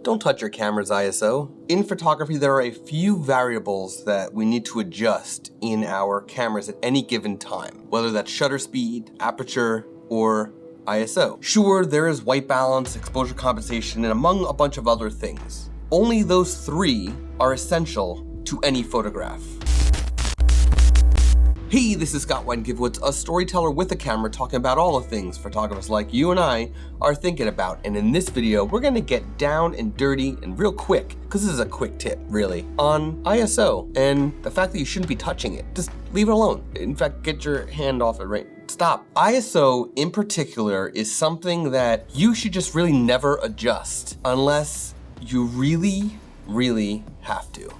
Don't touch your camera's ISO. In photography, there are a few variables that we need to adjust in our cameras at any given time, whether that's shutter speed, aperture, or ISO. Sure, there is white balance, exposure compensation, and among a bunch of other things. Only those three are essential to any photograph. Hey, this is Scott Weingivowitz, a storyteller with a camera talking about all the things photographers like you and I are thinking about. And in this video, we're gonna get down and dirty and real quick, because this is a quick tip, really, on ISO and the fact that you shouldn't be touching it. Just leave it alone. In fact, get your hand off it, right? Stop. ISO in particular is something that you should just really never adjust unless you really have to.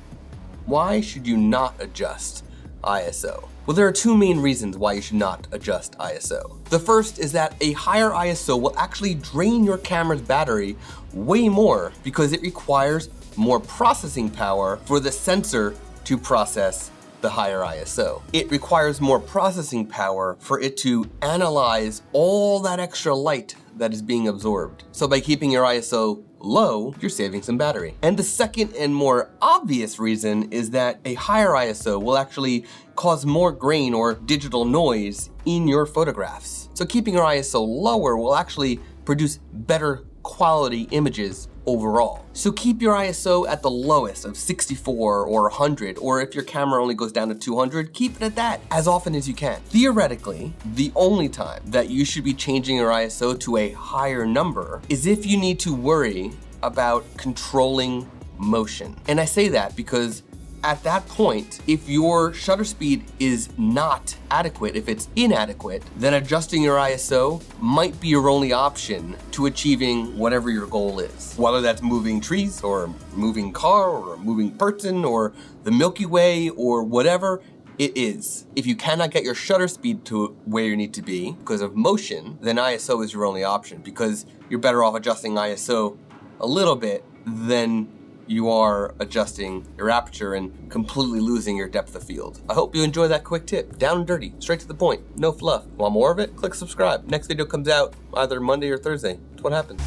Why should you not adjust ISO? Well, there are two main reasons why you should not adjust ISO. The first is that a higher ISO will actually drain your camera's battery way more because it requires more processing power for the sensor to process the higher ISO. It requires more processing power for it to analyze all that extra light that is being absorbed. So by keeping your ISO low, you're saving some battery. And the second and more obvious reason is that a higher ISO will actually cause more grain or digital noise in your photographs. So keeping your ISO lower will actually produce better quality images overall. So keep your ISO at the lowest of 64 or 100, or if your camera only goes down to 200, keep it at that as often as you can. Theoretically, the only time that you should be changing your ISO to a higher number is if you need to worry about controlling motion. And I say that because at that point, if your shutter speed is not adequate, if it's inadequate, then adjusting your ISO might be your only option to achieving whatever your goal is. Whether that's moving trees or moving car or a moving person or the Milky Way or whatever it is. If you cannot get your shutter speed to where you need to be because of motion, then ISO is your only option because you're better off adjusting ISO a little bit than you are adjusting your aperture and completely losing your depth of field. I hope you enjoy that quick tip. Down and dirty, straight to the point, no fluff. Want more of it? Click subscribe. Next video comes out either Monday or Thursday. That's what happens.